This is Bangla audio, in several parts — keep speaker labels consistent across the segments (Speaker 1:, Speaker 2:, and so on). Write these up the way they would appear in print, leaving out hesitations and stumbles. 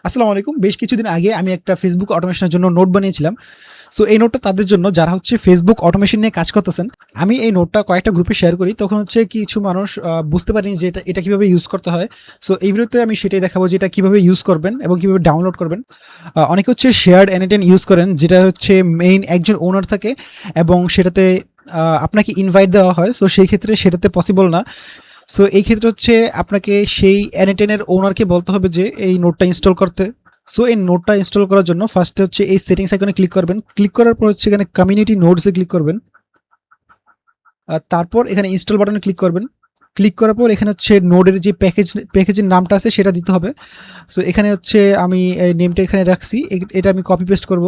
Speaker 1: আসসালামু আলাইকুম। বেশ কিছুদিন আগে আমি একটা ফেসবুক অটোমেশনের জন্য নোট বানিয়েছিলাম। সো এই নোটটা তাদের জন্য যারা হচ্ছে ফেসবুক অটোমেশন নিয়ে কাজ করতেছেন। আমি এই নোটটা কয়েকটা গ্রুপে শেয়ার করি। তখন হচ্ছে কিছু মানুষ বুঝতে পারেনি যে এটা কিভাবে ইউজ করতে হয়। সো এই ভিডিওতে আমি সেটাই দেখাবো যে এটা কিভাবে ইউজ করবেন এবং কিভাবে ডাউনলোড করবেন। অনেকে হচ্ছে শেয়ার্ড এনএটেন ইউজ করেন, যেটা হচ্ছে মেইন একজন ওনার থাকে এবং সেটাতে আপনাকে ইনভাইট দেওয়া হয়। সো সেই ক্ষেত্রে সেটাতে পসিবল না। সো এই ক্ষেত্রে হচ্ছে আপনাকে সেই এনএটেনের ওনারকে বলতে হবে যে এই নোটটা ইনস্টল করতে। সো এই নোটটা ইনস্টল করার জন্য ফার্স্টে হচ্ছে এই সেটিংস আইকনে ক্লিক করবেন। ক্লিক করার পর হচ্ছে এখানে কমিউনিটি নোটসে ক্লিক করবেন। আর তারপর এখানে ইনস্টল বাটনে ক্লিক করবেন। ক্লিক করার পর এখানে হচ্ছে নোডের যে প্যাকেজের নামটা আছে সেটা দিতে হবে। সো এখানে হচ্ছে আমি এই নেমটা এখানে রাখছি, এটা আমি কপি পেস্ট করব।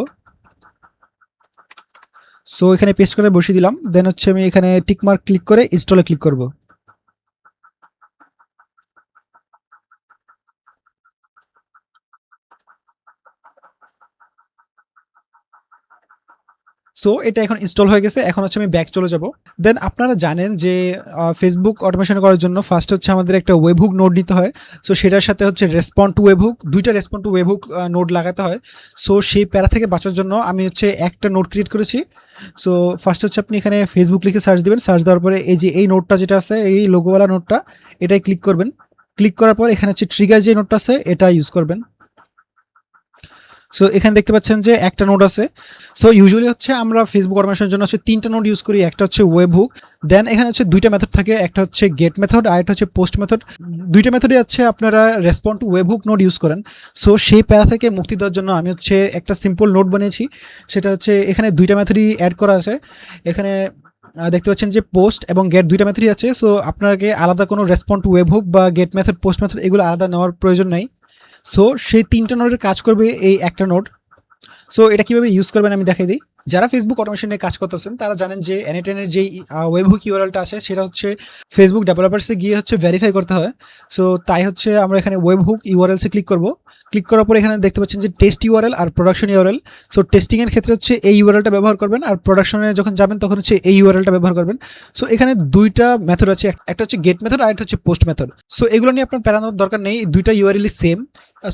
Speaker 1: সো এখানে পেস্ট করে বসিয়ে দিলাম। দেন হচ্ছে আমি এখানে টিকমার্ক ক্লিক করে ইনস্টলে ক্লিক করব। সো এটা এখন ইনস্টল হয়ে গেছে। এখন হচ্ছে আমি ব্যাক চলে যাব। দেন আপনারা জানেন যে ফেসবুক অটোমেশন করার জন্য ফার্স্ট হচ্ছে আমাদের একটা ওয়েবহুক নোড নিতে হয়। সো সেটার সাথে হচ্ছে রেসপন্ড টু ওয়েবহুক, দুইটা রেসপন্ড টু ওয়েবহুক নোড লাগাতে হয়। সো সেই প্যারা থেকে বাঁচার জন্য আমি হচ্ছে একটা নোড ক্রিয়েট করেছি। সো ফার্স্ট হচ্ছে আপনি এখানে ফেসবুক লিখে সার্চ দিবেন। সার্চ দেওয়ার পরে এই যে এই নোটটা যেটা আছে, এই লোগোওয়ালা নোটটা, এটাই ক্লিক করবেন। ক্লিক করার পর এখানে হচ্ছে ট্রিগার যে নোটটা আছে এটা ইউজ করবেন। সো এখানে দেখতে পাচ্ছেন যে একটা নোড আছে। সো ইউজুয়ালি হচ্ছে আমরা ফেসবুক অটোমেশনের জন্য হচ্ছে তিনটা নোড ইউজ করি। একটা হচ্ছে ওয়েব হুক, দেন এখানে হচ্ছে দুইটা মেথড থাকে, একটা হচ্ছে গেট মেথড আর একটা হচ্ছে পোস্ট মেথড। দুইটা মেথডে হচ্ছে আপনারা respond two web hook node use করেন। সো সেই প্যারা থেকে মুক্তি দেওয়ার জন্য আমি হচ্ছে একটা সিম্পল নোড বানিয়েছি। সেটা হচ্ছে এখানে দুইটা মেথডই অ্যাড করা আছে। এখানে দেখতে পাচ্ছেন যে পোস্ট এবং গেট দুইটা মেথডই আছে। সো আপনাকে আলাদা কোনো রেসপন্ড টু ওয়েব হুক বা গেট মেথড, পোস্ট মেথড এগুলো আলাদা নেওয়ার প্রয়োজন নেই। সো সেই তিনটা নোডের কাজ করবে এই একটা নোড। সো এটা কিভাবে ইউজ করবেন আমি দেখাই দিই। যারা ফেসবুক অটোমেশন নিয়ে কাজ করতেছেন তারা জানেন যে এনএটেনের যেই ওয়েবহুক ইউআরএলটা আছে সেটা হচ্ছে ফেসবুক ডেভেলপার্সে গিয়ে হচ্ছে ভেরিফাই করতে হয়। সো তাই হচ্ছে আমরা এখানে ওয়েবহুক ইউআরএলসে ক্লিক করব। ক্লিক করার পর এখানে দেখতে পাচ্ছেন যে টেস্ট ইউআরএল আর প্রোডাকশন ইউআরএল। সো টেস্টিংয়ের ক্ষেত্রে হচ্ছে এই ইউআরএলটা ব্যবহার করবেন, আর প্রোডাকশনে যখন যাবেন তখন হচ্ছে এই ইউআরএলটা ব্যবহার করবেন। সো এখানে দুইটা মেথড আছে, একটা হচ্ছে গেট মেথড আর একটা হচ্ছে পোস্ট মেথড। সো এগুলো নিয়ে আপনার প্যারানোর দরকার নেই, দুইটা ইউআরএলই সেম।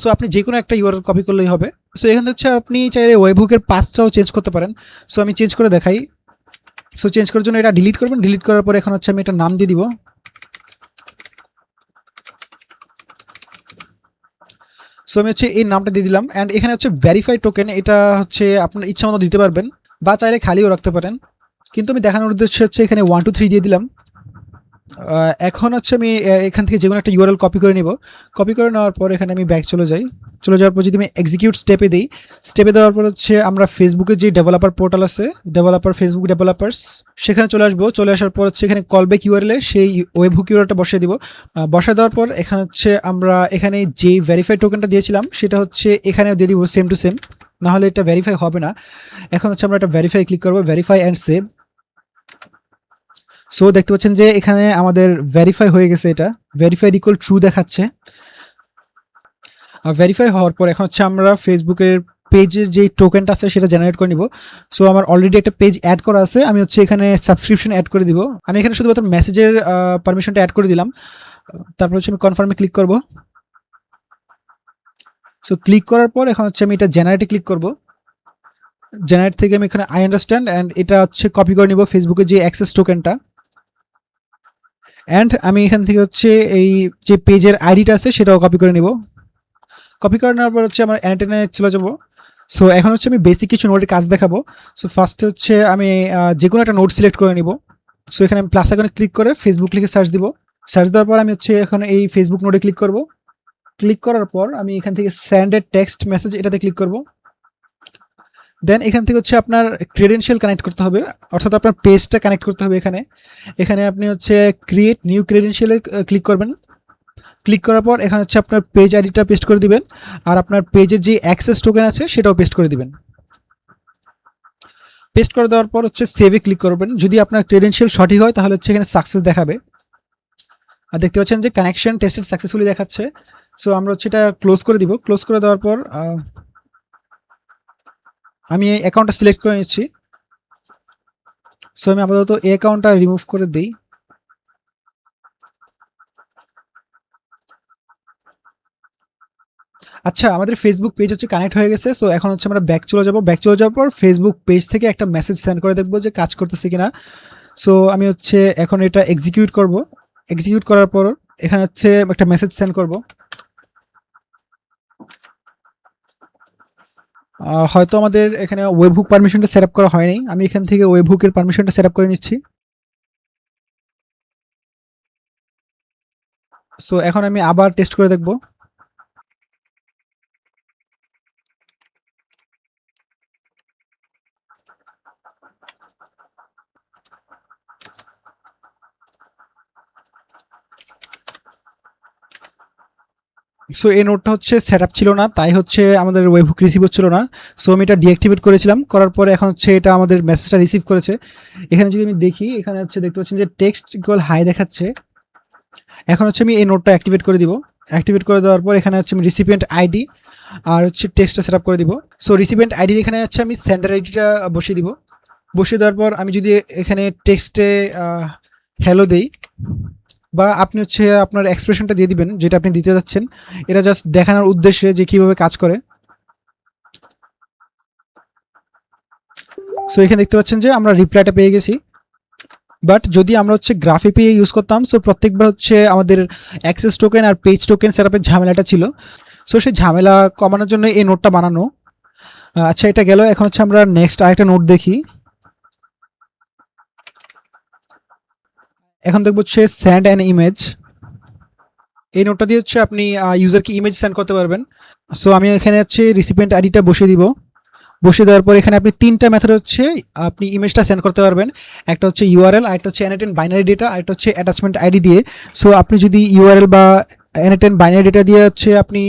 Speaker 1: সো আপনি যে কোনো একটা ইউআরএল কপি করলেই হবে। সো এখানে হচ্ছে আপনি চাইলে ওয়েবহুকের পাসটাও চেঞ্জ করতে পারেন। সো আমি চেঞ্জ করে দেখাই। সো চেঞ্জ করার জন্য এটা ডিলিট করবেন। ডিলিট করার পর এখন হচ্ছে আমি একটা নাম দিয়ে দিব। সো আমি হচ্ছে এই নামটা দিয়ে দিলাম। অ্যান্ড এখানে হচ্ছে ভেরিফাই টোকেন, এটা হচ্ছে আপনার ইচ্ছা মতো দিতে পারবেন বা চাইলে খালিও রাখতে পারেন, কিন্তু আমি দেখানোর উদ্দেশ্যে হচ্ছে এখানে 1 2 3 দিয়ে দিলাম। এখন হচ্ছে আমি এখান থেকে যে কোনো একটা ইউআরএল কপি করে নিব। কপি করে নেওয়ার পর এখানে আমি ব্যাক চলে যাই। চলে যাওয়ার পর যদি আমি এক্সিকিউট স্টেপে দিই, স্টেপে দেওয়ার পর হচ্ছে আমরা ফেসবুকের যে ডেভেলপার পোর্টাল আছে, ডেভেলপার ফেসবুক ডেভেলপার্স, সেখানে চলে আসবো। চলে আসার পর হচ্ছে এখানে কলব্যাক ইউআরএল সেই ওয়েবহুক ইউআরএলটা বসিয়ে দিব। বসায় দেওয়ার পর এখানে হচ্ছে আমরা এখানে যে ভেরিফাই টোকেনটা দিয়েছিলাম সেটা হচ্ছে এখানেও দিয়ে দিব সেম টু সেম, নাহলে এটা ভেরিফাই হবে না। এখন হচ্ছে আমরা এটা ভেরিফাই ক্লিক করবো, ভেরিফাই অ্যান্ড সেভ। সো দেখতে পাচ্ছেন যে এখানে আমাদের ভেরিফাই হয়ে গেছে, এটা ভেরিফাইড ইকুয়াল ট্রু দেখাচ্ছে। আর ভেরিফাই হওয়ার পর এখন হচ্ছে আমরা ফেসবুকের পেজের যে টোকেনটা আছে সেটা জেনারেট করে নিব। সো আমার অলরেডি একটা পেজ অ্যাড করা আছে, আমি হচ্ছে এখানে সাবস্ক্রিপশন অ্যাড করে দিব। আমি এখানে শুধুমাত্র মেসেজের পারমিশনটা অ্যাড করে দিলাম। তারপর হচ্ছে আমি কনফার্মে ক্লিক করব। সো ক্লিক করার পর এখন হচ্ছে আমি এটা জেনারেটে ক্লিক করব। জেনারেট থেকে আমি এখানে আই আন্ডারস্ট্যান্ড অ্যান্ড এটা হচ্ছে কপি করে নিব ফেসবুকের যে অ্যাক্সেস টোকেনটা। অ্যান্ড আমি এখান থেকে হচ্ছে এই যে পেজের আইডিটা আছে সেটাও কপি করে নিব। কপি করে নেওয়ার পর হচ্ছে আমার অ্যানেটেনে চলে যাব। সো এখন হচ্ছে আমি বেসিক কিছু নোটের কাজ দেখাবো। সো ফার্স্টে হচ্ছে আমি যে কোনো একটা নোট সিলেক্ট করে নিব। সো এখানে আমি প্লাস আইকনে ক্লিক করে ফেসবুক লিখে সার্চ দিব। সার্চ দেওয়ার পর আমি হচ্ছে এখন এই ফেসবুক নোটে ক্লিক করব। ক্লিক করার পর আমি এখান থেকে স্যান্ডেড টেক্সট মেসেজ এটাতে ক্লিক করব। দেন এখান থেকে হচ্ছে আপনার ক্রেডেনশিয়াল কানেক্ট করতে হবে, অর্থাৎ আপনার পেজটা কানেক্ট করতে হবে। এখানে এখানে আপনি হচ্ছে ক্রিয়েট নিউ ক্রেডেনশিয়ালে ক্লিক করবেন। ক্লিক করার পর এখানে হচ্ছে আপনার পেজ আইডিটা পেস্ট করে দিবেন, আর আপনার পেজের যে অ্যাক্সেস টোকেন আছে সেটাও পেস্ট করে দিবেন। পেস্ট করে দেওয়ার পর হচ্ছে সেভে ক্লিক করবেন। যদি আপনার ক্রেডেনশিয়াল সঠিক হয় তাহলে হচ্ছে এখানে সাকসেস দেখাবে। আর দেখতে পাচ্ছেন যে কানেকশন টেস্টেড সাকসেসফুলি দেখাচ্ছে। সো আমরা হচ্ছে এটা ক্লোজ করে দিব। ক্লোজ করে দেওয়ার পর আমি এই অ্যাকাউন্টটা সিলেক্ট করে নিচ্ছি। সো আমি আপাতত এই অ্যাকাউন্টটা রিমুভ করে দিই। আচ্ছা, আমাদের ফেসবুক পেজ হচ্ছে কানেক্ট হয়ে গেছে। সো এখন হচ্ছে আমরা ব্যাক চলে যাব। ব্যাক চলে যাওয়ার পর ফেসবুক পেজ থেকে একটা মেসেজ সেন্ড করে দেখব যে কাজ করতেছে কিনা। সো আমি হচ্ছে এখন এটা এক্সিকিউট করব। এক্সিকিউট করার পর এখানে হচ্ছে একটা মেসেজ সেন্ড করব। হয়তো আমাদের এখানে ওয়েবহুক পারমিশনটা সেট আপ করা হয়নি। আমি এখান থেকে ওয়েবহুকের পারমিশনটা সেট আপ করে নিচ্ছি। সো এখন আমি আবার টেস্ট করে দেখব। সো এই নোটটা হচ্ছে সেট আপ ছিল না, তাই হচ্ছে আমাদের ওয়েবহুক রিসিভ হচ্ছিল না। সো আমি এটা ডিঅ্যাক্টিভেট করেছিলাম, করার পরে এখন হচ্ছে এটা আমাদের মেসেজটা রিসিভ করেছে। এখানে যদি আমি দেখি, এখানে হচ্ছে দেখতে পাচ্ছেন যে টেক্সট ইকুয়াল হাই দেখাচ্ছে। এখন হচ্ছে আমি এই নোটটা অ্যাক্টিভেট করে দিব। অ্যাক্টিভেট করে দেওয়ার পর এখানে হচ্ছে আমি রিসিপিয়েন্ট আইডি আর হচ্ছে টেক্সটটা সেট আপ করে দিব। সো রিসিপিয়েন্ট আইডির এখানে হচ্ছে আমি সেন্ডার আইডিটা বসিয়ে দিব। বসিয়ে দেওয়ার পর আমি যদি এখানে টেক্সটে হ্যালো দেই, বা আপনি হচ্ছে আপনার এক্সপ্রেশনটা দিয়ে দিবেন যেটা আপনি দিতে যাচ্ছেন, এটা জাস্ট দেখানোর উদ্দেশ্যে যে কীভাবে কাজ করে। সো এখানে দেখতে পাচ্ছেন যে আমরা রিপ্লাইটা পেয়ে গেছি। বাট যদি আমরা হচ্ছে গ্রাফ এপিআই ইউজ করতাম, সো প্রত্যেকবার হচ্ছে আমাদের অ্যাক্সেস টোকেন আর পেজ টোকেন সেটআপের ঝামেলাটা ছিল। সো সেই ঝামেলা কমানোর জন্য এই নোটটা বানানো। আচ্ছা, এটা গেল। এখন হচ্ছে আমরা নেক্সট আরেকটা নোট দেখি। এখন দেখবো হচ্ছে সেন্ড অ্যান ইমেজ। এই নোটটা দিয়ে হচ্ছে আপনি ইউজারকে ইমেজ সেন্ড করতে পারবেন। সো আমি এখানে হচ্ছে রিসিপিয়েন্ট আইডিটা বসিয়ে দিব। বসিয়ে দেওয়ার পর এখানে আপনি তিনটা মেথড হচ্ছে আপনি ইমেজটা সেন্ড করতে পারবেন। একটা হচ্ছে ইউআরএল, আরেকটা হচ্ছে এনএটেন বাইনারি ডেটা, আরেকটা হচ্ছে অ্যাটাচমেন্ট আইডি দিয়ে। সো আপনি যদি ইউআরএল বা এনএটেন বাইনারি ডেটা দিয়ে হচ্ছে আপনি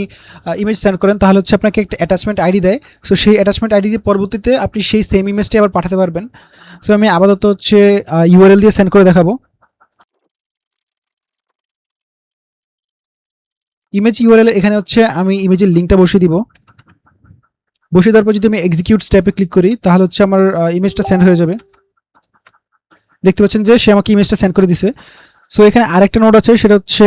Speaker 1: ইমেজ সেন্ড করেন, তাহলে হচ্ছে আপনাকে একটা অ্যাটাচমেন্ট আইডি দেয়। সো সেই অ্যাটাচমেন্ট আইডি দিয়ে পরবর্তীতে আপনি সেই সেম ইমেজটি আবার পাঠাতে পারবেন। সো আমি আপাতত হচ্ছে ইউআরএল দিয়ে সেন্ড করে দেখাবো। ইমেজ ইউআরএল এখানে হচ্ছে আমি ইমেজের লিঙ্কটা বসিয়ে দিব। বসিয়ে দেওয়ার পর যদি আমি এক্সিকিউট স্টেপে ক্লিক করি, তাহলে হচ্ছে আমার ইমেজটা সেন্ড হয়ে যাবে। দেখতে পাচ্ছেন যে সে আমাকে ইমেজটা সেন্ড করে দিছে। সো এখানে আরেকটা নোট আছে, সেটা হচ্ছে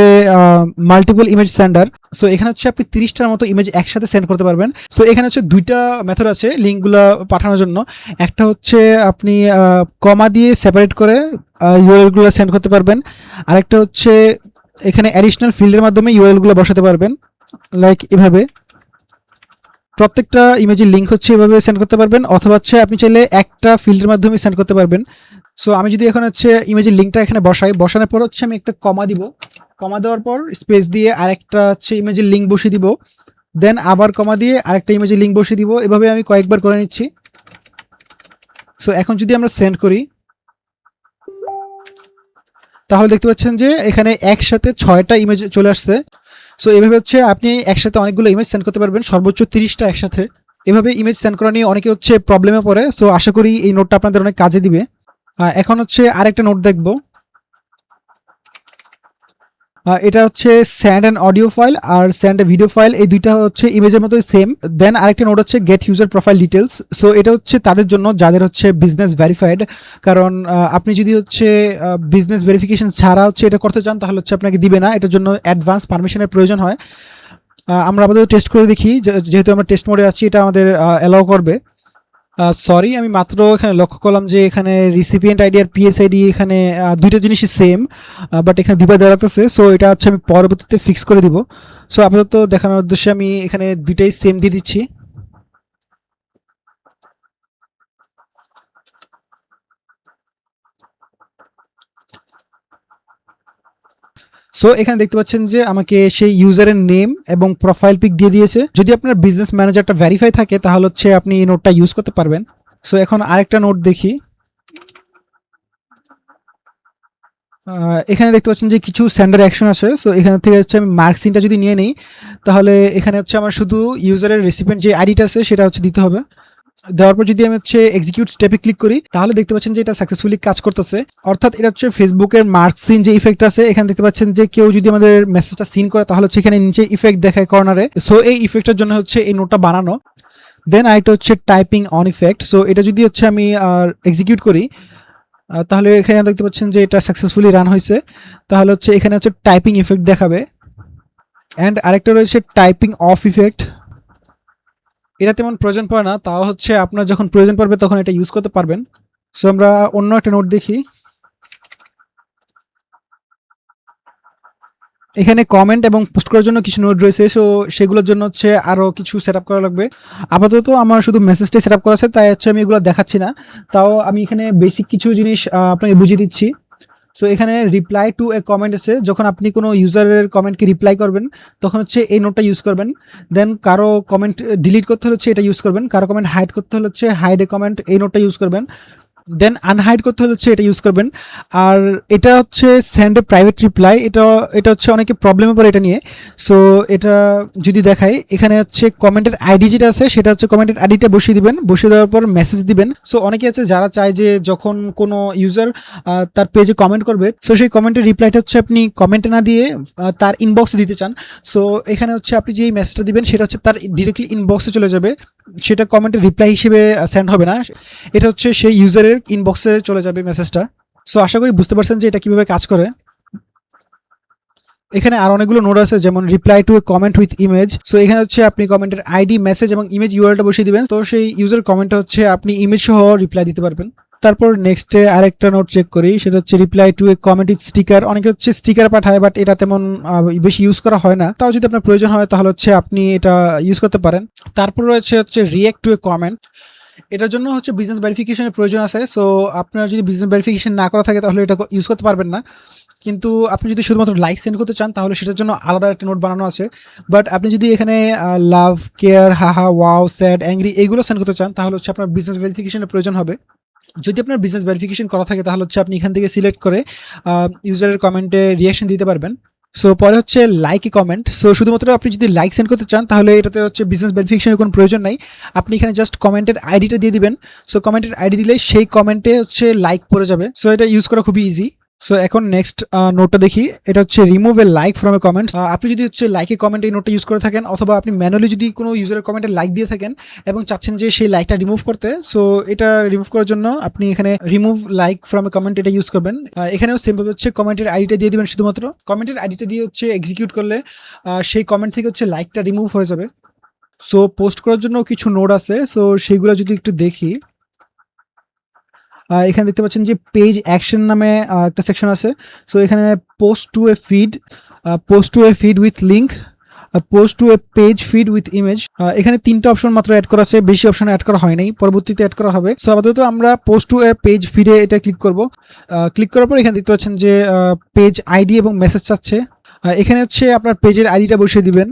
Speaker 1: মাল্টিপল ইমেজ সেন্ডার। সো এখানে হচ্ছে আপনি 30টার মতো ইমেজ একসাথে সেন্ড করতে পারবেন। সো এখানে হচ্ছে দুইটা মেথড আছে লিঙ্কগুলো পাঠানোর জন্য। একটা হচ্ছে আপনি কমা দিয়ে সেপারেট করে ইউআরএলগুলো সেন্ড করতে পারবেন। আরেকটা হচ্ছে এখানে অ্যাডিশনাল ফিল্ডের মাধ্যমে ইউআরএলগুলো বসাতে পারবেন, লাইক এভাবে। প্রত্যেকটা ইমেজের লিঙ্ক হচ্ছে এভাবে সেন্ড করতে পারবেন, অথবা হচ্ছে আপনি চাইলে একটা ফিল্ডের মাধ্যমে সেন্ড করতে পারবেন। সো আমি যদি এখন হচ্ছে ইমেজের লিঙ্কটা এখানে বসাই, বসানোর পর হচ্ছে আমি একটা কমা দিব। কমা দেওয়ার পর স্পেস দিয়ে আরেকটা হচ্ছে ইমেজের লিঙ্ক বসিয়ে দিব। দেন আবার কমা দিয়ে আরেকটা ইমেজের লিঙ্ক বসিয়ে দিব। এভাবে আমি কয়েকবার করে নিচ্ছি। সো এখন যদি আমরা সেন্ড করি, তাহলে দেখতে পাচ্ছেন যে এখানে একসাথে 6টা ইমেজ চলে আসছে। সো এভাবে হচ্ছে আপনি একসাথে অনেকগুলো ইমেজ সেন্ড করতে পারবেন, সর্বোচ্চ 30টা একসাথে। এভাবে ইমেজ সেন্ড করা নিয়ে অনেকে হচ্ছে প্রবলেমে পড়ে। সো আশা করি এই নোটটা আপনাদের অনেক কাজে দিবে। এখন হচ্ছে আরেকটা নোট দেখব। এটা হচ্ছে স্যান্ড অ্যান্ড অডিও ফাইল আর স্যান্ড ভিডিও ফাইল, এই দুইটা হচ্ছে ইমেজের মতোই সেম। দেন আরেকটা নোট হচ্ছে get user profile details. So এটা হচ্ছে তাদের জন্য যাদের হচ্ছে বিজনেস ভেরিফাইড। কারণ আপনি যদি হচ্ছে বিজনেস ভেরিফিকেশন ছাড়া হচ্ছে এটা করতে চান, তাহলে হচ্ছে আপনাকে দিবে না। এটার জন্য অ্যাডভান্স পারমিশনের প্রয়োজন হয়। আমরা আপাতত টেস্ট করে দেখি, যেহেতু আমরা টেস্ট মোডে আছি এটা আমাদের অ্যালাউ করবে। সরি, আমি মাত্র এখানে লক্ষ্য করলাম যে এখানে রিসিপিয়েন্ট আইডি আর পিএস আইডি এখানে দুইটা জিনিসই সেম, বাট এখানে দুইবার দেওয়া লাগতেছে। সো এটা হচ্ছে আমি পরবর্তীতে ফিক্স করে দিব। সো আপাতত দেখানোর উদ্দেশ্যে আমি এখানে দুইটাই সেম দিয়ে দিচ্ছি। সো এখানে দেখতে পাচ্ছেন যে আমাকে সেই ইউজারের নেম এবং প্রোফাইল পিক দিয়ে দিয়েছে। যদি আপনার বিজনেস ম্যানেজারটা ভেরিফাই থাকে, তাহলে হচ্ছে আপনি এই নোটটা ইউজ করতে পারবেন। সো এখন আরেকটা নোট দেখি। এখানে দেখতে পাচ্ছেন যে কিছু সেন্ডার অ্যাকশন আছে। সো এখান থেকে হচ্ছে আমি মার্কসিনটা যদি নিয়ে নিই, তাহলে এখানে হচ্ছে আমার শুধু ইউজারের রেসিপিয়েন্ট যে আইডিটা আছে সেটা হচ্ছে দিতে হবে। দেওয়ার পর যদি আমি হচ্ছে এক্সিকিউট স্টেপে ক্লিক করি, তাহলে দেখতে পাচ্ছেন যে এটা সাকসেসফুলি কাজ করতেছে। অর্থাৎ এটা হচ্ছে ফেসবুকের মার্ক সিন যে ইফেক্ট আছে, এখানে দেখতে পাচ্ছেন যে কেউ যদি আমাদের মেসেজটা সিন করে, তাহলে হচ্ছে এখানে নিচে ইফেক্ট দেখায় কর্নারে। সো এই ইফেক্টের জন্য হচ্ছে এই নোটটা বানানো। দেন আরেকটা হচ্ছে টাইপিং অন ইফেক্ট। সো এটা যদি হচ্ছে আমি এক্সিকিউট করি, তাহলে এখানে দেখতে পাচ্ছেন যে এটা সাকসেসফুলি রান হয়েছে। তাহলে হচ্ছে এখানে হচ্ছে টাইপিং ইফেক্ট দেখাবে। অ্যান্ড আরেকটা রয়েছে টাইপিং অফ ইফেক্ট। এটা তেমন প্রয়োজন পড়ে না, তাও হচ্ছে আপনার যখন প্রয়োজন পড়বে তখন এটা ইউজ করতে পারবেন। সো আমরা অন্য একটা নোট দেখি। এখানে কমেন্ট এবং পোস্ট করার জন্য কিছু নোট রয়েছে, সো সেগুলোর জন্য হচ্ছে আরও কিছু সেট আপ করা লাগবে। আপাতত আমার শুধু মেসেজটাই সেট আপ করা আছে, তাই হচ্ছে আমি এগুলো দেখাচ্ছি না। তাও আমি এখানে বেসিক কিছু জিনিস আপনাকে বুঝিয়ে দিচ্ছি। সো এখানে রিপ্লাই টু এ কমেন্ট আছে, যখন আপনি কোনো ইউজারের কমেন্টকে রিপ্লাই করবেন তখন হচ্ছে এই নোটটা ইউজ করবেন। দেন কারো কমেন্ট ডিলিট করতে হলে হচ্ছে এটা ইউজ করবেন, কারো কমেন্ট হাইড করতে হলে হচ্ছে হাইড এ কমেন্ট, এই নোটটা ইউজ করবেন। দেন আনহাইড করতে হলে হচ্ছে এটা ইউজ করবেন। আর এটা হচ্ছে সেন্ড এ প্রাইভেট রিপ্লাই, এটা হচ্ছে অনেকে প্রবলেমে পড়ে এটা নিয়ে। সো এটা যদি দেখাই, এখানে হচ্ছে কমেন্টের আইডি যেটা আছে সেটা হচ্ছে কমেন্টের আইডিটা বসিয়ে দিবেন, বসিয়ে দেওয়ার পর মেসেজ দিবেন। সো অনেকে আছে যারা চায় যে যখন কোনো ইউজার তার পেজে কমেন্ট করবে, সো সেই কমেন্টের রিপ্লাইটা হচ্ছে আপনি কমেন্টে না দিয়ে তার ইনবক্সে দিতে চান। সো এখানে হচ্ছে আপনি যেই মেসেজটা দিবেন সেটা হচ্ছে তার ডিরেক্টলি ইনবক্সে চলে যাবে, সেটা কমেন্টের রিপ্লাই হিসেবে সেন্ড হবে না, এটা হচ্ছে সেই ইউজারের ইনবক্সে চলে যাবে মেসেজটা। সো আশা করি বুঝতে পারছেন যে এটা কিভাবে কাজ করে। এখানে আর অনেকগুলো নোট আছে, যেমন reply to A comment with image. So এখানে হচ্ছে আপনি কমেন্টের আইডি, মেসেজ এবং ইমেজ ইউআরএলটা বসিয়ে দিবেন, তো সেই ইউজার কমেন্টটা হচ্ছে আপনি ইমেজ সহ রিপ্লাই দিতে পারবেন। তারপর নেক্সটে আরেকটা নোট চেক করি, সেটা হচ্ছে reply to A comment with sticker. অনেকে হচ্ছে স্টিকার পাঠায়, বাট এটা তেমন বেশি ইউজ করা হয় না, তাও যদি আপনার প্রয়োজন হয় তাহলে হচ্ছে আপনি এটা ইউজ করতে পারেন। তারপর রয়েছে হচ্ছে রিঅ্যাক্ট টু এ কমেন্ট। এটার জন্য হচ্ছে বিজনেস ভেরিফিকেশনের প্রয়োজন আছে। সো আপনার যদি বিজনেস ভেরিফিকেশন না করা থাকে তাহলে এটা ইউজ করতে পারবেন না। কিন্তু আপনি যদি শুধুমাত্র লাইক সেন্ড করতে চান তাহলে সেটার জন্য আলাদা একটা নোট বানানো আছে। বাট আপনি যদি এখানে লাভ, কেয়ার, হাহা, ওয়াও, স্যাড, অ্যাংরি এইগুলো সেন্ড করতে চান তাহলে হচ্ছে আপনার বিজনেস ভেরিফিকেশনের প্রয়োজন হবে। যদি আপনার বিজনেস ভেরিফিকেশন করা থাকে তাহলে হচ্ছে আপনি এখান থেকে সিলেক্ট করে ইউজারের কমেন্টে রিয়াকশন দিতে পারবেন। সো পরে হচ্ছে লাইক এ কমেন্ট। সো শুধুমাত্র আপনি যদি লাইক সেন্ড করতে চান তাহলে এটাতে হচ্ছে বিজনেস ভেরিফিকেশনের কোনো প্রয়োজন নাই, আপনি এখানে জাস্ট কমেন্টের আইডিটা দিয়ে দিবেন। সো কমেন্টের আইডি দিলে সেই কমেন্টে হচ্ছে লাইক পড়ে যাবে। সো এটা ইউজ করা খুবই ইজি। সো এখন নেক্সট নোটটা দেখি, এটা হচ্ছে remove A like from a comment. আপনি যদি হচ্ছে লাইকে কমেন্ট এই নোটটা ইউজ করে থাকেন, অথবা আপনি ম্যানুয়ালি যদি কোনো ইউজারের কমেন্টে লাইক দিয়ে থাকেন এবং চাচ্ছেন যে সেই লাইকটা রিমুভ করতে, সো এটা রিমুভ করার জন্য আপনি এখানে remove like from a comment এটা ইউজ করবেন। এখানেও সেমভাবে হচ্ছে কমেন্টের আইডিটা দিয়ে দিবেন, শুধুমাত্র কমেন্টের আইডিটা দিয়ে হচ্ছে এক্সিকিউট করলে সেই কমেন্ট থেকে হচ্ছে লাইকটা রিমুভ হয়ে যাবে। সো পোস্ট করার জন্য কিছু নোট আছে, সো সেইগুলো যদি একটু দেখি, এখানে দেখতে পাচ্ছেন যে পেজ অ্যাকশন নামে একটা সেকশন আছে। সো এখানে post to a feed, post to a feed with link, post to a page feed with image. এখানে তিনটা অপশন মাত্র অ্যাড করা আছে, বেশি অপশন অ্যাড করা হয় নাই, পরবর্তীতে অ্যাড করা হবে। সো আপাতত আমরা পোস্ট টু এ পেজ ফিডে এটা ক্লিক করব। ক্লিক করার পর এখানে দেখতে পাচ্ছেন যে পেজ আইডি এবং মেসেজ চাচ্ছে। এখানে হচ্ছে আপনার পেজের আইডিটা বসিয়ে দিবেন,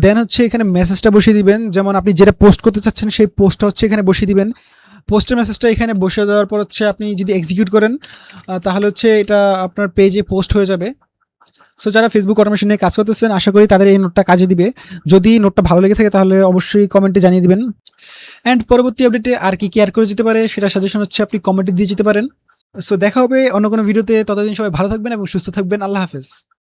Speaker 1: দেন হচ্ছে এখানে মেসেজটা বসিয়ে দিবেন, যেমন আপনি যেটা পোস্ট করতে চাচ্ছেন সেই পোস্টটা হচ্ছে এখানে বসিয়ে দিবেন। পোস্টের মেসেজটা এখানে বসিয়ে দেওয়ার পর হচ্ছে আপনি যদি এক্সিকিউট করেন তাহলে হচ্ছে এটা আপনার পেজে পোস্ট হয়ে যাবে। সো যারা ফেসবুক অটোমেশন নিয়ে কাজ করতেছেন আশা করি তাদের এই নোটটা কাজে দিবে। যদি নোটটা ভালো লেগে থাকে তাহলে অবশ্যই কমেন্টে জানিয়ে দিবেন। অ্যান্ড পরবর্তী আপডেটে আর কি অ্যাড করে যেতে পারে সেটা সাজেশন হচ্ছে আপনি কমেন্টে দিয়ে যেতে পারেন। সো দেখা হবে অন্য কোনো ভিডিওতে, ততদিন সবাই ভালো থাকবেন এবং সুস্থ থাকবেন। আল্লাহ হাফেজ।